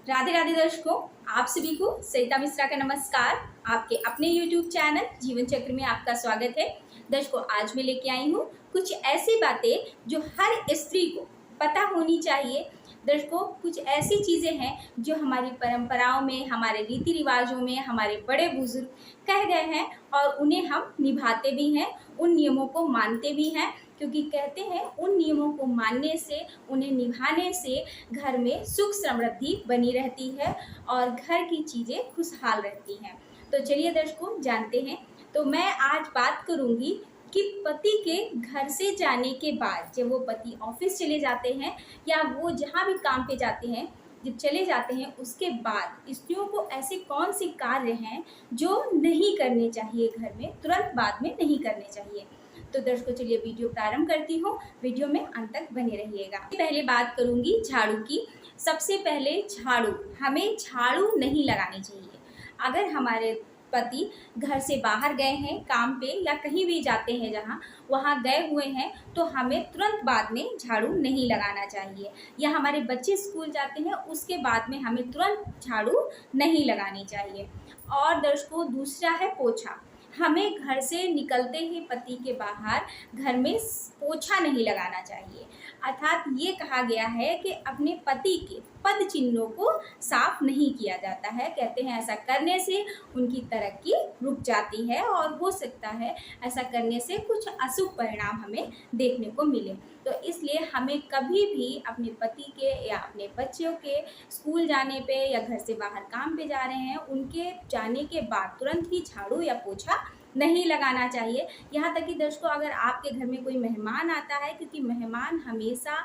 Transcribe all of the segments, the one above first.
राधे राधे दर्शकों, आप सभी को सरिता मिश्रा का नमस्कार। आपके अपने YouTube चैनल जीवन चक्र में आपका स्वागत है। दर्शकों, आज मैं लेके आई हूँ कुछ ऐसी बातें जो हर स्त्री को पता होनी चाहिए। दर्शकों, कुछ ऐसी चीज़ें हैं जो हमारी परंपराओं में, हमारे रीति रिवाजों में हमारे बड़े बुजुर्ग कह गए हैं और उन्हें हम निभाते भी हैं, उन नियमों को मानते भी हैं, क्योंकि कहते हैं उन नियमों को मानने से, उन्हें निभाने से घर में सुख समृद्धि बनी रहती है और घर की चीज़ें खुशहाल रहती हैं। तो चलिए दर्शकों, जानते हैं। तो मैं आज बात करूंगी कि पति के घर से जाने के बाद, जब वो पति ऑफिस चले जाते हैं या वो जहाँ भी काम पे जाते हैं, जब चले जाते हैं उसके बाद स्त्रियों को ऐसे कौन से कार्य हैं जो नहीं करने चाहिए, घर में तुरंत बाद में नहीं करने चाहिए। तो दर्शकों, चलिए वीडियो प्रारंभ करती हूँ। वीडियो में अंत तक बने रहिएगा। पहले बात करूंगी झाड़ू की। सबसे पहले झाड़ू, हमें झाड़ू नहीं लगानी चाहिए। अगर हमारे पति घर से बाहर गए हैं काम पे या कहीं भी जाते हैं जहाँ वहाँ गए हुए हैं, तो हमें तुरंत बाद में झाड़ू नहीं लगाना चाहिए। या हमारे बच्चे स्कूल जाते हैं उसके बाद में हमें तुरंत झाड़ू नहीं लगानी चाहिए। और दर्शकों, दूसरा है पोछा। हमें घर से निकलते ही पति के बाहर घर में पोछा नहीं लगाना चाहिए। अर्थात ये कहा गया है कि अपने पति के पद चिन्हों को साफ नहीं किया जाता है। कहते हैं ऐसा करने से उनकी तरक्की रुक जाती है और हो सकता है ऐसा करने से कुछ अशुभ परिणाम हमें देखने को मिले। तो इसलिए हमें कभी भी अपने पति के या अपने बच्चों के स्कूल जाने पे या घर से बाहर काम पे जा रहे हैं, उनके जाने के बाद तुरंत ही झाड़ू या पोछा नहीं लगाना चाहिए। यहाँ तक कि दर्शकों, अगर आपके घर में कोई मेहमान आता है, क्योंकि मेहमान हमेशा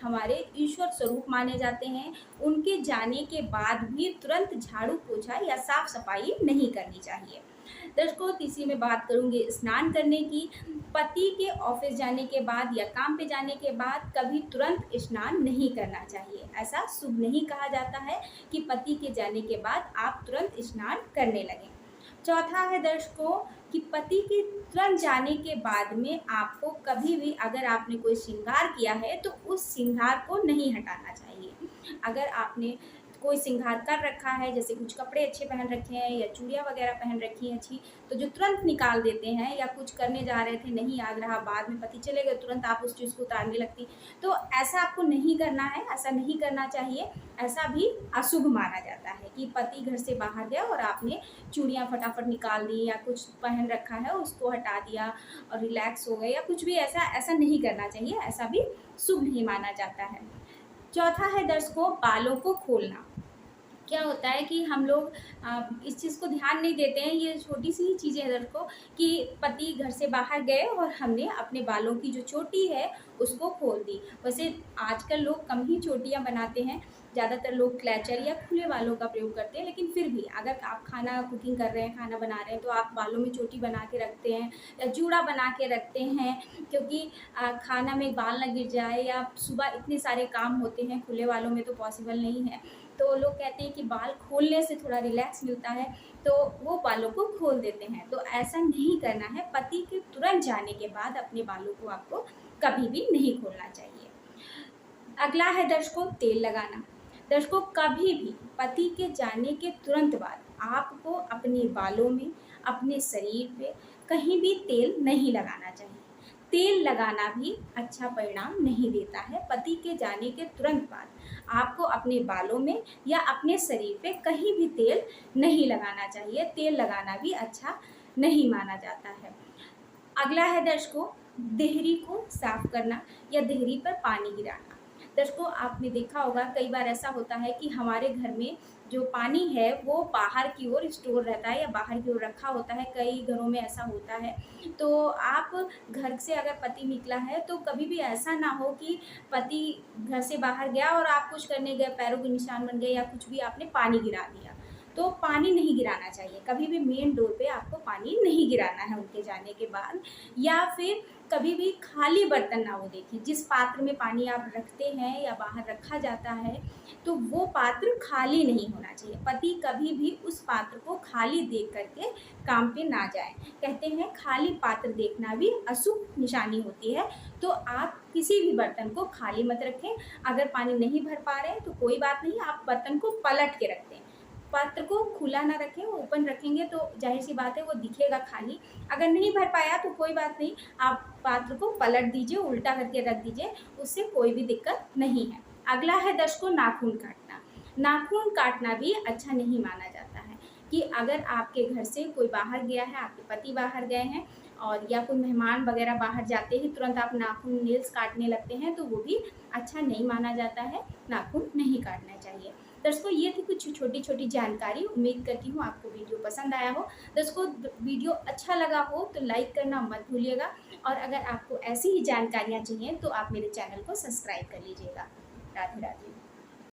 हमारे ईश्वर स्वरूप माने जाते हैं, उनके जाने के बाद भी तुरंत झाड़ू पोछा या साफ सफाई नहीं करनी चाहिए। दर्शकों, तीसरी में बात करूंगी स्नान करने की। पति के ऑफिस जाने के बाद या काम पे जाने के बाद कभी तुरंत स्नान नहीं करना चाहिए। ऐसा शुभ नहीं कहा जाता है कि पति के जाने के बाद आप तुरंत स्नान करने लगें। चौथा है दर्शकों कि पति के तुरंत जाने के बाद में आपको कभी भी, अगर आपने कोई श्रृंगार किया है तो उस श्रृंगार को नहीं हटाना चाहिए। अगर आपने कोई श्रृंगार कर रखा है, जैसे कुछ कपड़े अच्छे पहन रखे हैं या चूड़ियाँ वगैरह पहन रखी हैं अच्छी, तो जो तुरंत निकाल देते हैं, या कुछ करने जा रहे थे नहीं याद रहा, बाद में पति चले गए, तुरंत आप उस चीज़ को उतारने लगती, तो ऐसा आपको नहीं करना है, ऐसा नहीं करना चाहिए। ऐसा भी अशुभ माना जाता है कि पति घर से बाहर गया और आपने चूड़ियाँ फटाफट निकाल दी या कुछ पहन रखा है उसको हटा दिया और रिलैक्स हो गए या कुछ भी, ऐसा नहीं करना चाहिए। ऐसा भी शुभ नहीं माना जाता है। चौथा है दर्शकों, बालों को खोलना। क्या होता है कि हम लोग इस चीज़ को ध्यान नहीं देते हैं। ये छोटी सी ही चीज़ें हैं दर्शकों कि पति घर से बाहर गए और हमने अपने बालों की जो चोटी है उसको खोल दी। वैसे आजकल लोग कम ही चोटियाँ बनाते हैं, ज़्यादातर लोग क्लैचर या खुले बालों का प्रयोग करते हैं। लेकिन फिर भी अगर आप खाना कुकिंग कर रहे हैं, खाना बना रहे हैं, तो आप बालों में चोटी बना के रखते हैं या जूड़ा बना के रखते हैं, क्योंकि खाना में बाल ना गिर जाए, या सुबह इतने सारे काम होते हैं, खुले बालों में तो पॉसिबल नहीं है। तो लोग कहते हैं कि बाल खोलने से थोड़ा रिलैक्स मिलता है, तो वो बालों को खोल देते हैं। तो ऐसा नहीं करना है। पति के तुरंत जाने के बाद अपने बालों को आपको कभी भी नहीं खोलना चाहिए। अगला है दर्शकों, तेल लगाना। दर्शकों, कभी भी पति के जाने के तुरंत बाद आपको अपने बालों में, अपने शरीर पे कहीं भी तेल नहीं लगाना चाहिए। तेल लगाना भी अच्छा परिणाम नहीं देता है। पति के जाने के तुरंत बाद आपको अपने बालों में या अपने शरीर पे कहीं भी तेल नहीं लगाना चाहिए। तेल लगाना भी अच्छा नहीं माना जाता है। अगला है दर्शकों, देहरी को साफ करना या देहरी पर पानी गिराना। दर्शकों, आपने देखा होगा कई बार ऐसा होता है कि हमारे घर में जो पानी है वो बाहर की ओर स्टोर रहता है या बाहर की ओर रखा होता है। कई घरों में ऐसा होता है। तो आप घर से अगर पति निकला है तो कभी भी ऐसा ना हो कि पति घर से बाहर गया और आप कुछ करने गए, पैरों के निशान बन गए या कुछ भी, आपने पानी गिरा दिया। तो पानी नहीं गिराना चाहिए। कभी भी मेन डोर पे आपको पानी नहीं गिराना है उनके जाने के बाद। या फिर कभी भी खाली बर्तन ना वो देखें। जिस पात्र में पानी आप रखते हैं या बाहर रखा जाता है, तो वो पात्र खाली नहीं होना चाहिए। पति कभी भी उस पात्र को खाली देख करके काम पे ना जाए। कहते हैं खाली पात्र देखना भी अशुभ निशानी होती है। तो आप किसी भी बर्तन को खाली मत रखें। अगर पानी नहीं भर पा रहे हैं तो कोई बात नहीं, आप बर्तन को पलट के रख दें। पात्र को खुला ना रखें, वो ओपन रखेंगे तो जाहिर सी बात है वो दिखेगा खाली। अगर नहीं भर पाया तो कोई बात नहीं, आप पात्र को पलट दीजिए, उल्टा करके रख दीजिए, उससे कोई भी दिक्कत नहीं है। अगला है दर्शकों, नाखून काटना। नाखून काटना भी अच्छा नहीं माना जाता है। कि अगर आपके घर से कोई बाहर गया है, आपके पति बाहर गए हैं और या कोई मेहमान वगैरह बाहर जाते ही तुरंत आप नाखून नेल्स काटने लगते हैं, तो वो भी अच्छा नहीं माना जाता है। नाखून नहीं काटना चाहिए। दर्शकों, ये थी कुछ छोटी छोटी जानकारी। उम्मीद करती हूँ आपको वीडियो पसंद आया हो। दर्शकों, वीडियो अच्छा लगा हो तो लाइक करना मत भूलिएगा, और अगर आपको ऐसी ही जानकारियाँ चाहिए तो आप मेरे चैनल को सब्सक्राइब कर लीजिएगा। राधे राधे।